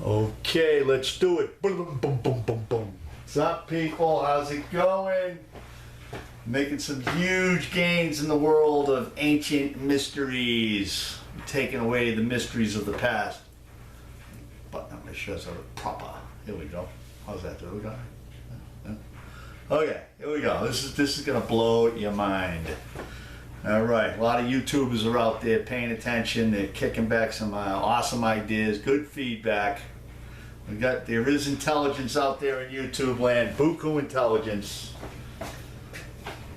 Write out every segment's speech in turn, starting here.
Okay, let's do it. Boom, boom, boom, boom, boom, boom. What's up, people? How's it going? Making some huge gains in the world of ancient mysteries. Taking away the mysteries of the past. Button up my shirts are proper. Here we go. How's that? There we go. Okay, here we go. This is gonna blow your mind. All right, a lot of YouTubers are out there paying attention. They're kicking back some awesome ideas, good feedback. There is intelligence out there in YouTube land, buku intelligence.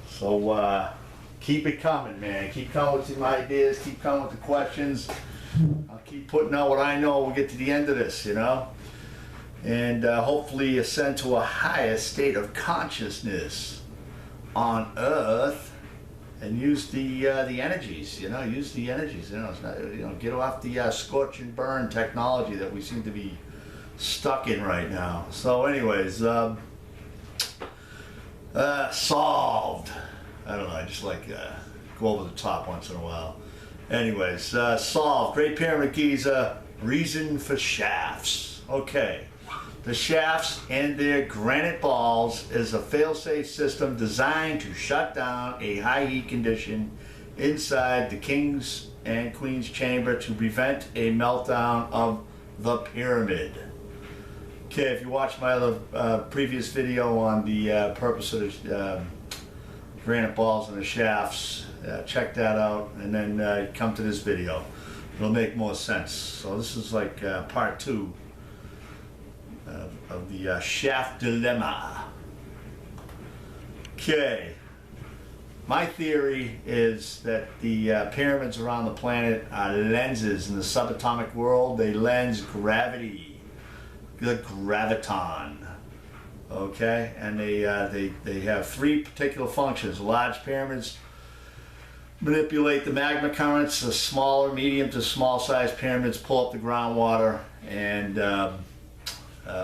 So keep it coming, man. Keep coming with some ideas. Keep coming with the questions. I'll keep putting out what I know. We'll get to the end of this, you know, and hopefully ascend to a higher state of consciousness on Earth. And use the energies, you know, use the energies, you know, it's not, you know, get off the scorch and burn technology that we seem to be stuck in right now. So anyways, solved. I don't know, I just like go over the top once in a while. Anyways, solved. Great Pyramid Giza, reason for shafts. Okay. The shafts and their granite balls is a fail-safe system designed to shut down a high heat condition inside the king's and queen's chamber to prevent a meltdown of the pyramid. Okay, if you watched my other previous video on the purpose of the granite balls and the shafts, check that out and then come to this video. It'll make more sense. So this is like part 2 of the shaft dilemma. Okay, my theory is that the pyramids around the planet are lenses in the subatomic world. They lens gravity, the graviton. Okay, and they have 3 particular functions. Large pyramids manipulate the magma currents. The smaller, medium to small size pyramids pull up the groundwater and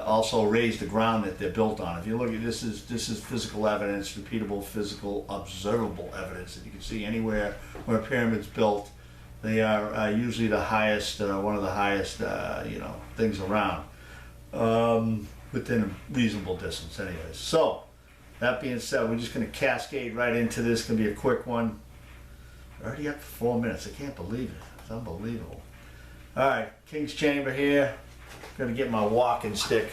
also raise the ground that they're built on. If you look at this is physical evidence, repeatable physical observable evidence that you can see anywhere where a pyramid's built. They are usually the highest, one of the highest, you know, things around, within a reasonable distance. Anyways, so that being said, we're just going to cascade right into this. It's going to be a quick one. We're already up to 4 minutes. I can't believe it. It's unbelievable. All right, King's Chamber here. Gonna get my walking stick.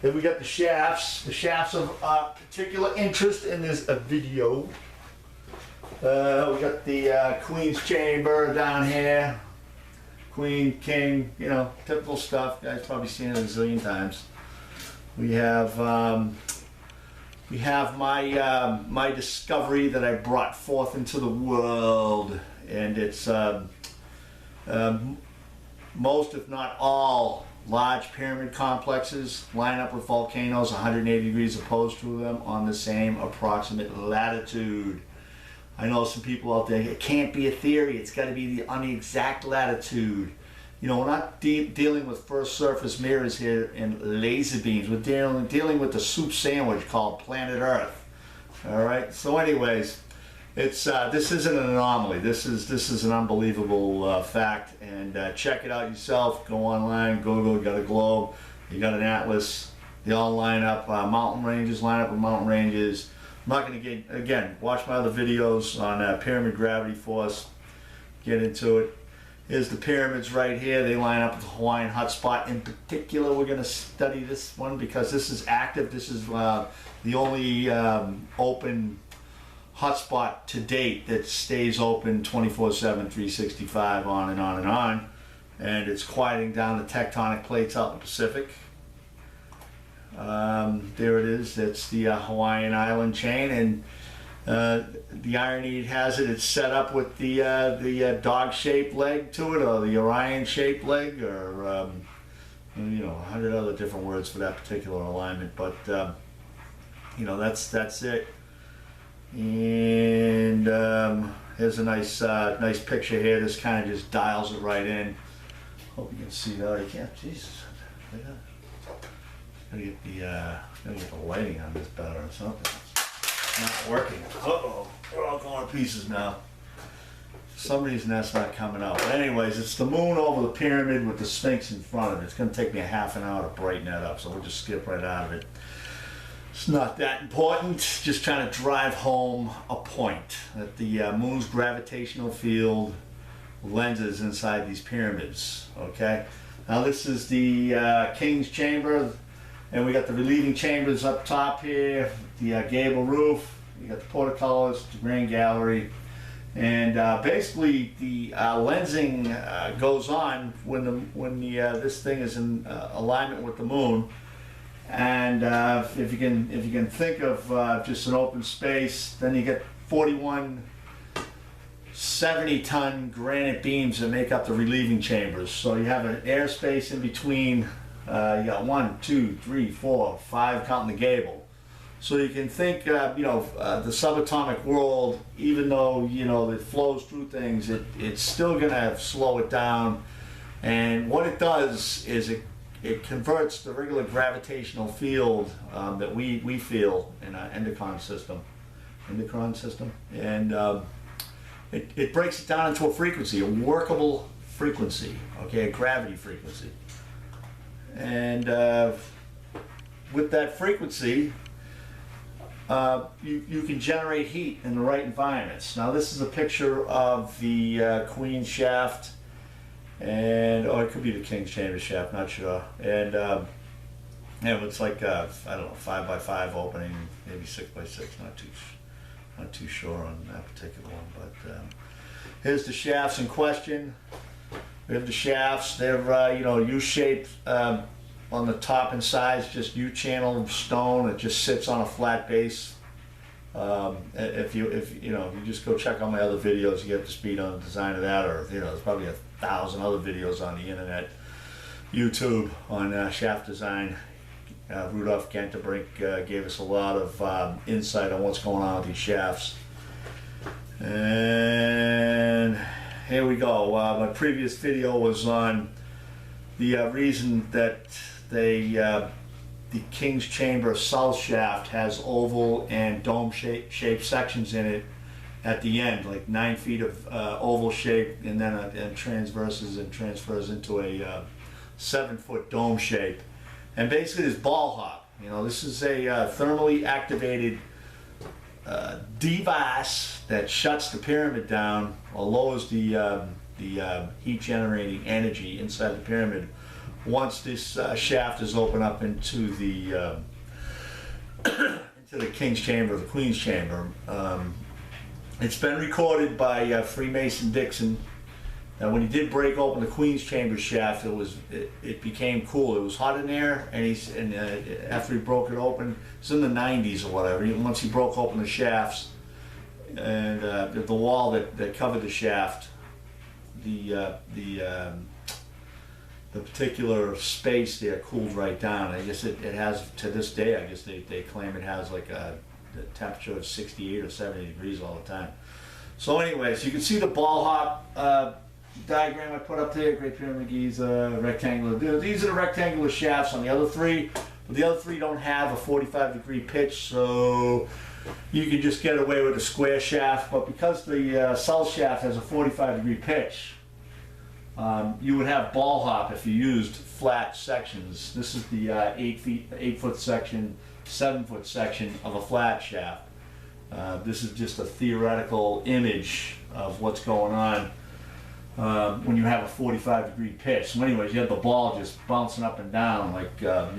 Then we got the shafts. The shafts of particular interest in this video. We got the Queen's Chamber down here. Queen, King, you know, typical stuff. You guys probably seen it a zillion times. We have my my discovery that I brought forth into the world, and it's most, if not all, large pyramid complexes line up with volcanoes 180 degrees opposed to them on the same approximate latitude. I know some people out there, it can't be a theory, it's got to be on the exact latitude. You know, we're not dealing with first surface mirrors here and laser beams. We're dealing with the soup sandwich called planet Earth. All right, so anyways, it's this isn't an anomaly. This is an unbelievable fact, and check it out yourself. Go online, Google. You got a globe, you got an atlas. They all line up. Mountain ranges line up with mountain ranges. I'm not going to get, again, watch my other videos on pyramid gravity force. Get into it. Here's the pyramids right here. They line up with the Hawaiian hotspot. In particular, we're going to study this one because this is active. This is the only open hotspot to date that stays open 24/7, 365, on and on and on, and it's quieting down the tectonic plates out in the Pacific. There it is. That's the Hawaiian island chain, and the irony it has it's set up with the dog-shaped leg to it, or the Orion-shaped leg, or you know, 100 other different words for that particular alignment. But you know, that's it. And here's a nice picture here. This kind of just dials it right in. Hope you can see that. You can't. Jesus, gotta get the lighting on this better or something. It's not working. Uh-oh, we're all going to pieces now. some reason that's not coming up. But anyways, it's the moon over the pyramid with the Sphinx in front of it. It's going to take me a half an hour to brighten that up, so we'll just skip right out of it. It's not that important. Just trying to drive home a point that the moon's gravitational field lenses inside these pyramids. Okay. Now this is the King's Chamber, and we got the relieving chambers up top here. The gable roof. You got the portcullis, the grand gallery. And basically, the lensing goes on when this thing is in alignment with the moon. And if you can think of just an open space, then you get 41 70-ton granite beams that make up the relieving chambers. So you have an airspace in between. You got 1, 2, 3, 4, 5 counting the gable. So you can think, the subatomic world, even though, it flows through things, it's still going to slow it down. And what it does is it converts the regular gravitational field that we feel in our endocrine system. And it breaks it down into a frequency, a workable frequency, okay, a gravity frequency. And with that frequency, you can generate heat in the right environments. Now this is a picture of the Queen's shaft, and it could be the King's Chamber shaft, not sure. And it's like I don't know, 5x5 opening, maybe 6x6, not too sure on that particular one. But here's the shafts in question. We have the shafts. They're U-shaped. On the top and sides, just U-channel stone. It just sits on a flat base. If you just go check out my other videos, you get up to speed on the design of that, or there's probably 1,000 other videos on the internet, YouTube on shaft design. Rudolf Ganterbrink gave us a lot of insight on what's going on with these shafts. And here we go. My previous video was on the reason that the King's Chamber south shaft has oval and dome shaped sections in it at the end, like 9 feet of oval shape, and then it transfers into a 7-foot dome shape. And basically this ball hop, this is a thermally activated device that shuts the pyramid down or lowers the heat generating energy inside the pyramid once this shaft is opened up into the King's Chamber, the Queen's Chamber. It's been recorded by Freemason Dixon. Now, when he did break open the Queen's Chamber shaft, it became cool. It was hot in there, and after he broke it open, it's in the 90s or whatever. Once he broke open the shafts and the wall that covered the shaft, the particular space there cooled right down. I guess it has, to this day, I guess they claim it has like the temperature of 68 or 70 degrees all the time. So anyways, you can see the ball hop diagram I put up there, Great Pyramid of Giza, rectangular. These are the rectangular shafts on the other three, but the other three don't have a 45-degree pitch, so you can just get away with a square shaft. But because the south shaft has a 45-degree pitch, you would have ball hop if you used flat sections. This is the 8-foot section, 7-foot section of a flat shaft. This is just a theoretical image of what's going on when you have a 45-degree pitch. So anyways, you have the ball just bouncing up and down like a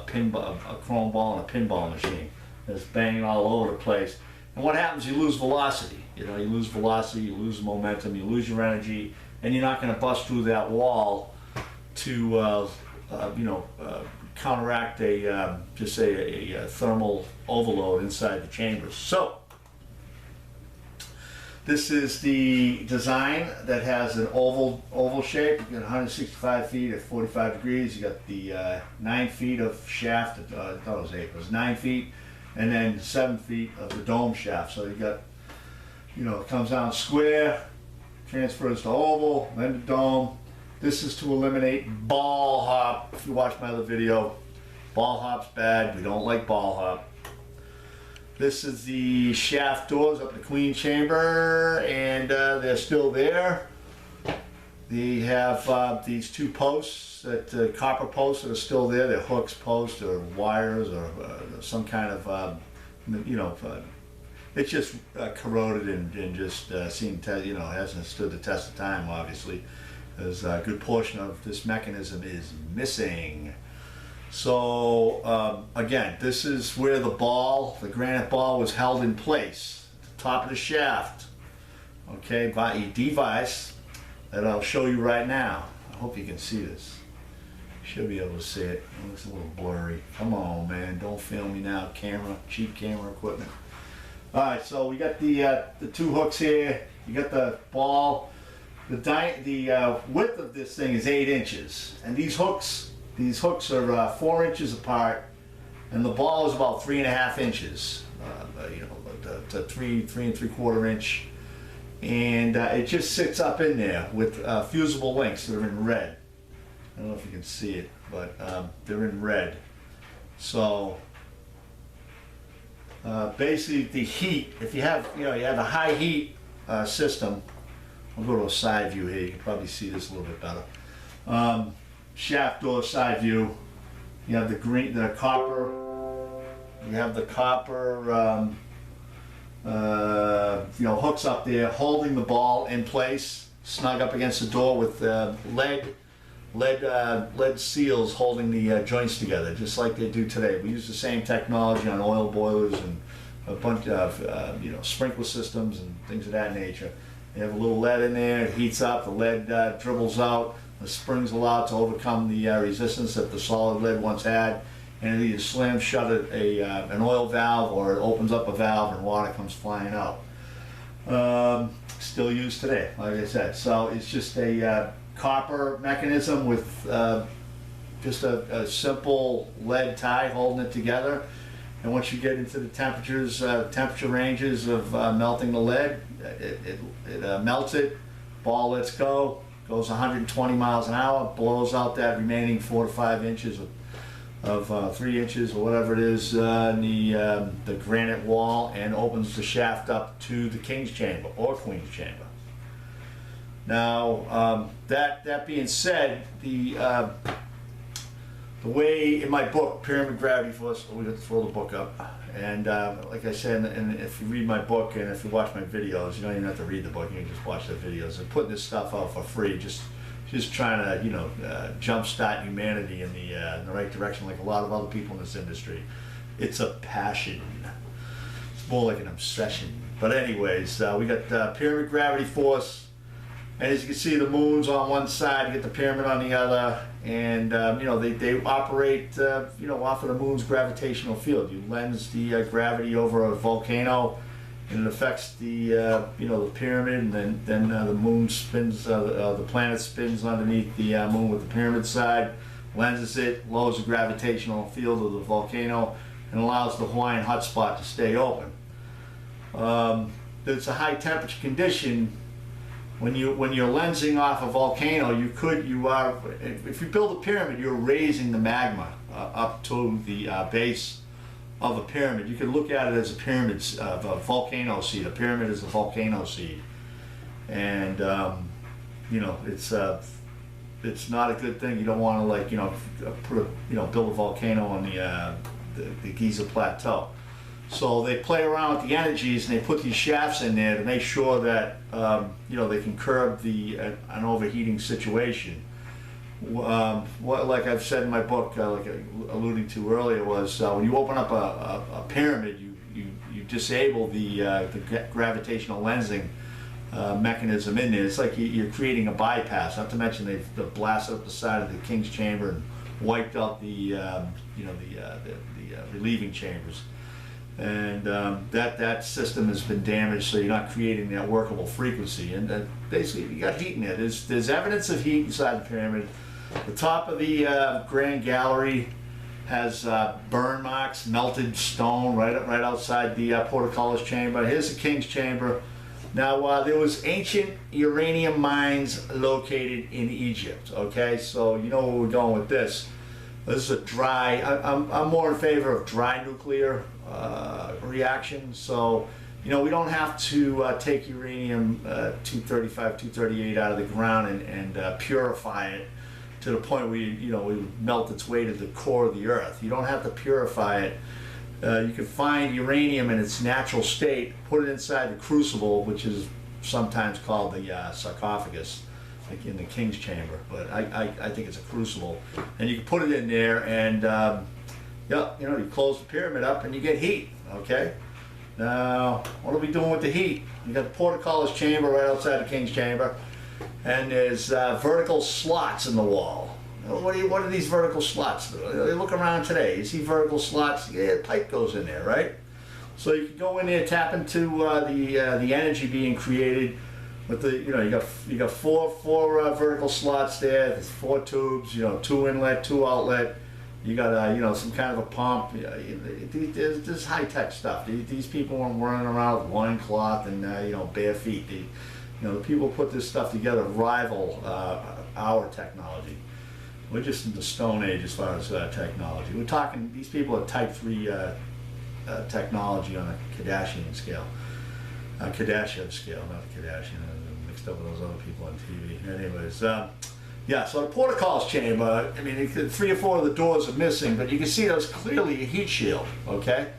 chrome ball in a pinball machine. It's banging all over the place. And what happens? You lose velocity. You lose velocity, you lose momentum, you lose your energy, and you're not going to bust through that wall to counteract a thermal overload inside the chambers. So this is the design that has an oval shape. You got 165 feet at 45 degrees. You got the 9 feet of shaft. I thought it was 8. It was 9 feet, and then 7 feet of the dome shaft. So you got, it comes down square, transfers to oval, then to dome. This is to eliminate ball hop. If you watch my other video, ball hop's bad. We don't like ball hop. This is the shaft doors up the queen chamber, and they're still there. They have these two posts, that copper posts that are still there. They're hooks, posts, or wires, or some kind of, it's just corroded and just hasn't stood the test of time, obviously. There's a good portion of this mechanism is missing. So again, this is where the granite ball was held in place, at the top of the shaft, okay, by a device that I'll show you right now. I hope you can see this. You should be able to see it. It looks a little blurry. Come on, man, don't film me now, camera, cheap camera equipment. All right, so we got the two hooks here. You got the ball. The width of this thing is 8 inches, and these hooks are 4 inches apart, and the ball is about 3.5 inches, to 3 3/4 inch, and it just sits up in there with fusible links that are in red. I don't know if you can see it, but they're in red. So basically, the heat, if you have a high heat system. I'll go to a side view here. You can probably see this a little bit better. Shaft door side view. You have the copper. You have the copper, hooks up there holding the ball in place, snug up against the door with lead seals holding the joints together, just like they do today. We use the same technology on oil boilers and a bunch of sprinkler systems and things of that nature. You have a little lead in there, it heats up, the lead dribbles out, the spring's allowed to overcome the resistance that the solid lead once had, and it either slams shut an oil valve or it opens up a valve and water comes flying out. Still used today, like I said. So it's just a copper mechanism with just a simple lead tie holding it together. And once you get into the temperature ranges of melting the lead, it melts it, ball lets go, goes 120 miles an hour, blows out that remaining 4 to 5 inches of 3 inches or whatever it is in the granite wall, and opens the shaft up to the king's chamber or queen's chamber. Now, that being said, the way in my book, Pyramid Gravity Force, we got to throw the book up, and like I said, and if you read my book and if you watch my videos, you don't even have to read the book, you can just watch the videos. I'm putting this stuff out for free, just trying to jumpstart humanity in the right direction, like a lot of other people in this industry. It's a passion. It's more like an obsession. But anyways, we got Pyramid Gravity Force. And as you can see, the moon's on one side, you get the pyramid on the other, and they operate off of the moon's gravitational field. You lens the gravity over a volcano, and it affects the pyramid, and then the moon spins, the planet spins underneath the moon with the pyramid side, lenses it, lowers the gravitational field of the volcano, and allows the Hawaiian hotspot to stay open. It's a high temperature condition. When you're lensing off a volcano, if you build a pyramid, you're raising the magma up to the base of a pyramid. You could look at it as a pyramid of a volcano seed. A pyramid is a volcano seed, and it's not a good thing. You don't want to build a volcano on the Giza plateau. So they play around with the energies, and they put these shafts in there to make sure that they can curb an overheating situation. Like I've said in my book, like alluding to earlier, was when you open up a pyramid, you disable the gravitational lensing mechanism in there. It's like you're creating a bypass. Not to mention they've blasted up the side of the king's chamber and wiped out the relieving chambers. And that system has been damaged, so you're not creating that workable frequency. And basically, you got heat in there. There's evidence of heat inside the pyramid. The top of the grand gallery has burn marks, melted stone right outside the portcullis chamber. Here's the king's chamber. Now, there was ancient uranium mines located in Egypt. Okay, so you know where we're going with this. This is a dry, I'm more in favor of dry nuclear reaction. So, you know, we don't have to take uranium 235, 238 out of the ground and purify it to the point where, you know, we would melt its way to the core of the earth. You don't have to purify it. You can find uranium in its natural state, put it inside the crucible, which is sometimes called the sarcophagus, like in the king's chamber, but I think it's a crucible. And you can put it in there and, yeah, you know, you close the pyramid up and you get heat, okay? Now, what are we doing with the heat? You got the portcullis chamber right outside the king's chamber, and there's vertical slots in the wall. What are these vertical slots? You look around today, you see vertical slots, yeah, the pipe goes in there, right? So you can go in there, tap into the energy being created with the, you know, you got four vertical slots there. There's 4 tubes, you know, 2 inlet, 2 outlet. You got you know, some kind of a pump. There's high-tech stuff. These people weren't running around with loincloth and you know, bare feet. You know, the people who put this stuff together rival our technology. We're just in the Stone Age as far as technology. We're talking, these people are Type 3 technology on a Kardashian scale. Kardashian scale, not a Kardashian. I'm mixed up with those other people on TV. Anyways, yeah, so the portcullis chamber, I mean, 3 or 4 of the doors are missing, but you can see there's clearly a heat shield, okay?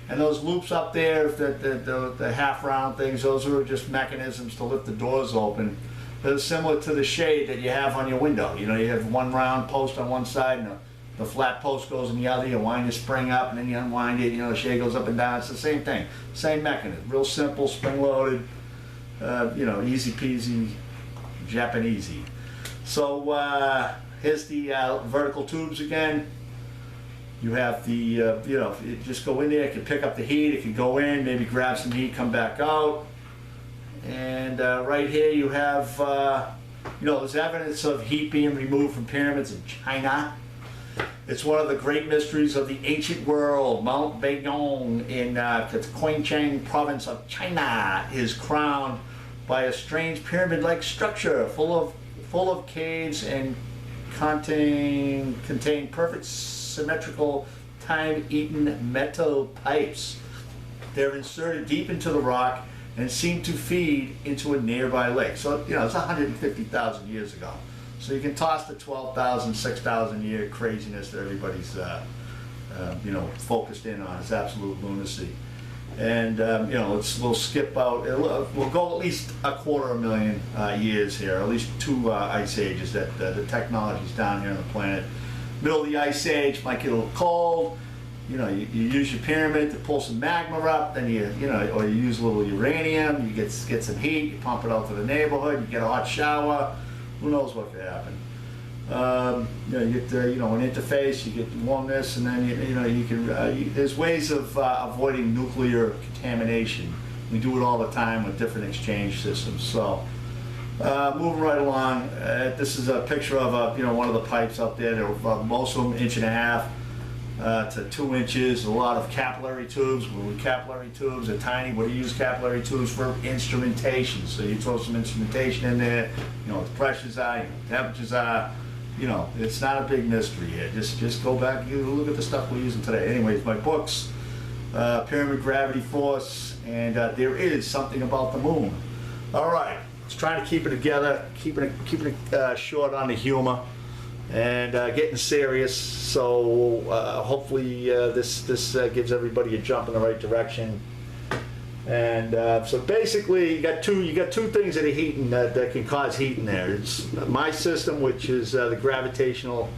And those loops up there, the half-round things, those are just mechanisms to lift the doors open. They're similar to the shade that you have on your window. You know, you have one round post on one side and the flat post goes in the other. You wind the spring up and then you unwind it. You know, the shade goes up and down. It's the same thing, same mechanism. Real simple, spring-loaded, you know, easy peasy, Japanesey. So here's the vertical tubes again. You have the, you know, you just go in there, it can pick up the heat, it can go in, maybe grab some heat, come back out. And right here you have, you know, there's evidence of heat being removed from pyramids in China. It's one of the great mysteries of the ancient world. Mount Baiyong in Quancheng province of China is crowned by a strange pyramid-like structure full of caves and contain perfect symmetrical time-eaten metal pipes. They're inserted deep into the rock and seem to feed into a nearby lake. So, you know, it's 150,000 years ago. So you can toss the 12,000, 6,000 year craziness that everybody's, you know, focused in on. It's absolute lunacy. And, you know, we'll skip out, we'll go at least 250,000 years here, at least 2 ice ages that the technology's down here on the planet. Middle of the ice age, might get a little cold. You know, you use your pyramid to pull some magma up, then you know, or you use a little uranium, you get some heat, you pump it out to the neighborhood, you get a hot shower, who knows what could happen. You know, you get you know, an interface, you get warmness, and then you know, you can. There's ways of avoiding nuclear contamination. We do it all the time with different exchange systems. So, moving right along, this is a picture of you know, one of the pipes up there. They're most of them 1.5 to 2 inches. A lot of capillary tubes. Capillary tubes are tiny. What do you use capillary tubes for? Instrumentation. So you throw some instrumentation in there. You know what the pressures are, you know what the temperatures are. You know, it's not a big mystery here. Just go back, you look at the stuff we're using today. Anyways, my books, Pyramid Gravity Force, and There Is Something About the Moon. All right, let's try to keep it together, keeping it short on the humor, and getting serious. So hopefully this gives everybody a jump in the right direction. And so basically, you got two things that are heating that can cause heat in there. It's my system, which is the gravitational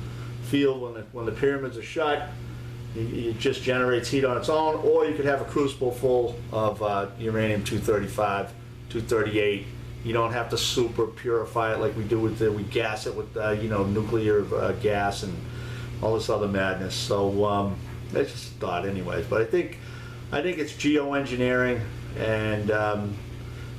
field when the pyramids are shut. It just generates heat on its own, or you could have a crucible full of uranium 235, 238. You don't have to super purify it like we do with we gas it with you know, nuclear gas and all this other madness. So that's just a thought, anyways. But I think it's geoengineering, and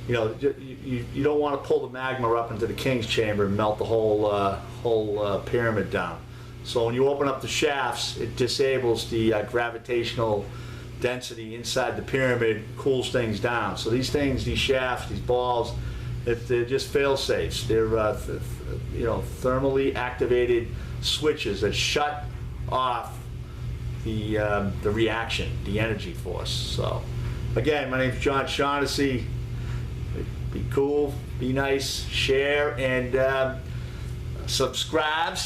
you know, you don't want to pull the magma up into the king's chamber and melt the whole pyramid down. So when you open up the shafts, it disables the gravitational density inside the pyramid, cools things down. So these things, these shafts, these balls, they're just fail-safes. They're you know, thermally activated switches that shut off the reaction, the energy force. So again, my name's John Shaughnessy. Be cool, be nice, share, and subscribe.